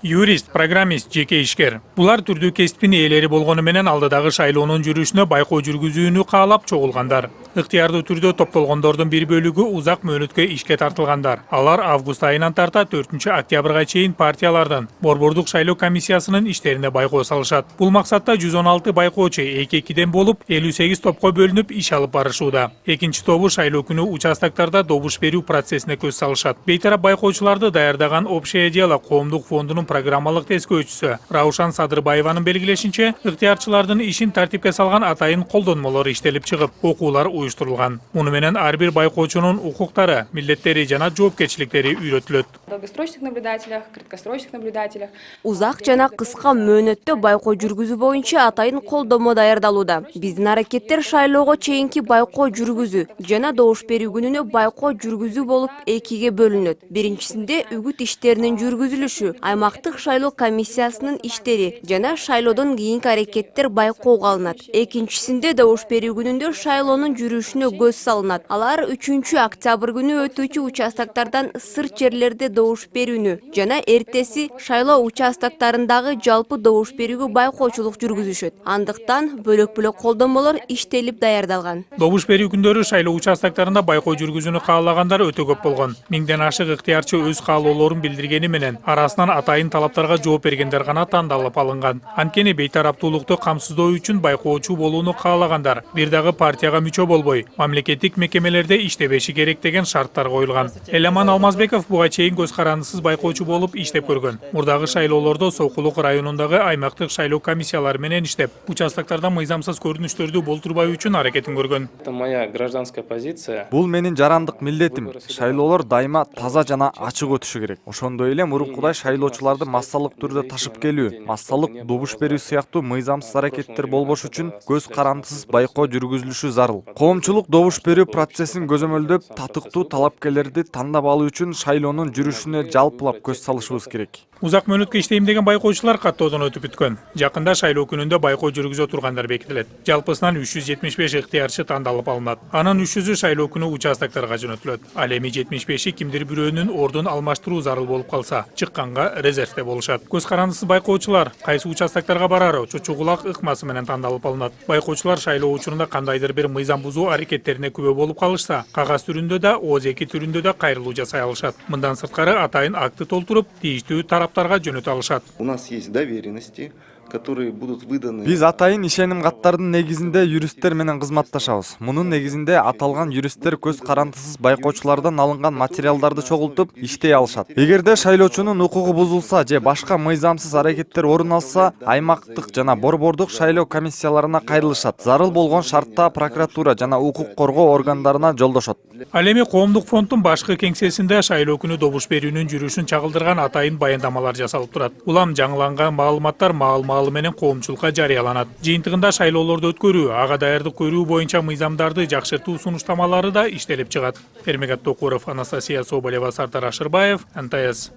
Юрист, программист, жеке ишкер. Булар түрдүү кесиптин ээлери болгону менен алдыдагы шайлоонун жүрүшүнө байкоо жүргүзүүнү каалап чогулгандар. Ыктыярдуу түрдө топтолгондордун бир бөлүгү узак мөөнөткө ишке тартылгандар. Алар август айынан тарта 4-октябрга чейин партиялардан борбордук шайлоо комиссиясынын иштерине байкоо салышат. Бул максатта 116 байкоочу эки-экиден болуп 58 топко бөлүнүп иш алып барышууда. Экинчи тобу шайлоо күнү участактарда добуш берүү процессине көз салышат. Бейтарап байкоочуларды даярдаган Общее дело коомдук фондунун программалык тескөөчүсү Раушан Садырбаеванын белгилешинче, ыктыярчылардын ишин тартипке салган атайын колдонмолор иштелип чыгып, окуулар уюштурулган. Муну менен ар бир байкоочунун укуктары, милдеттери жана жоопкерчиликтери үйрөтүлөт. Долгосрочных наблюдателях, краткосрочных наблюдателях. Узак жана кыска мөөнөттө байкоо жүргүзүү боюнча атайын колдомо даярдалууда. Биздин аракеттер шайлоого чейинки байкоо жүргүзүү жана добуш берүү күнүнө байкоо жүргүзүү болуп экиге бөлүнөт. Биринчисинде үгүт иштеринин жүргүзүлүшү, аймактык шайлоо комиссиясынын иштери жана шайлоодон кийинки аракеттер байкоого алынат. Экинчисинде добуш берүү күнүндө шайлоонун жүрүшүнө көз салынат. Алар 3-октябрь күнү өтүүчү участактардан сырт жерлерде добуш берүүнү жана эртеси шайлоо участактарындагы жалпы добуш берүүгө байкоочулук жүргүзүшөт. Андыктан бөлөк-бөлөк колдомолор иштелип даярдалган. Добуш берүү күндөрү шайлоо участактарында байкоо жүргүзүүнү каалагандар өтө көп болгон. Миңден ашык ыктыярчы өз каалоолорун билдиргени менен арасынан атайын талаптарга жооп бергендер гана тандалып алынган. Анткени бейтараптуулукту камсыздоо үчүн байкоочу болууну каалагандар бир дагы партияга мүчө болбой, мамлекеттик мекемелерде иштебеши керек деген шарттар коюлган. Эламан Алмазбеков буга чейин көз карандысыз байкоочу болуп иштеп көргөн. Мурдагы шайлоолордо Сокулук районундагы аймактык шайлоо комиссиялары менен иштеп, участактарда мыйзамсыз көрүнүштөрдү болтурбай үчүн аракетин көргөн. Это моя гражданская позиция. Бул менин жарандык милдетим. Шайлоолор дайыма таза жана ачык өтүшү керек. Ошондой эле мурункудай шайлоочуларды массалык түрдө ташып келүү, массалык добуш берүү сыяктуу мыйзамсыз аракеттер болбош үчүн көз карандысыз байкоо жүргүзүлүшү зарыл. Коомчулук добуш берүү процессин көзөмөлдөп, татыктуу талапкерлерди тандап алуу үчүн шайлоонун жүрүшүнө жалпылап көз салышыбыз керек. Узак мөөнөткө иштейм деген байкоочулар каттоодон өтүп бүткөн. Жакында шайлоо күнүндө байкоо жүргүзө тургандар бекитилет. Жалпысынан 375 ыктыярчы тандалып алынат. Анын 300-ü шайлоо күнү участактарга жөнөтүлөт. Ал эми 75-и кимдир бирөөнүн ордун алмаштыруу зарыл болуп калса, чыкканга резервде болушат. Көз карандысыз байкоочулар кайсы участактарга барары чочу кулак ыкмасы менен тандалып алынат. Байкоочулар шайлоо учурунда кандайдыр бир мыйзам бузуу аракеттерине күбө болуп калышса, кагаз түрүндө да, ооз-2 түрүндө да кайрылуу жасай алышат. Мындан сырткары атайын акты толтуруп, тийиштүү тараптарга жөнөтө алышат. У нас есть доверенности, которые будут выданы. Биз атайын ишеним каттардын негизинде юристтер менен кызматташабыз. Мунун негизинде аталган юристтер көз карандысыз байкоочулардан алынган материалдарды чогултуп иштей алышат. Эгерде шайлоочунун укугу бузулса же башка мыйзамсыз аракеттер орун алса, аймактык жана борбордук шайлоо комиссияларына кайрылышат. Зарыл болгон шартта прокуратура жана укук коргоо органдарына жолдошот. Ал эми коомдук фонддун башкы кеңсесинде шайлоо күнү добуш берүүнүн жүрүшүн чагылдырган атайын баяндамалар жасалып турат. Улам жаңыланган маалыматтар маал менен коомчулукка жарыяланат. Жыйынтыгында шайлоолорду өткөрүү, ага даярдык көрүү боюнча мыйзамдарды жакшыртуу сунуштамалары да иштелип чыгат. Эрмегат Токуров, Анастасия Соболева, Сартар Ашырбаев, НТС.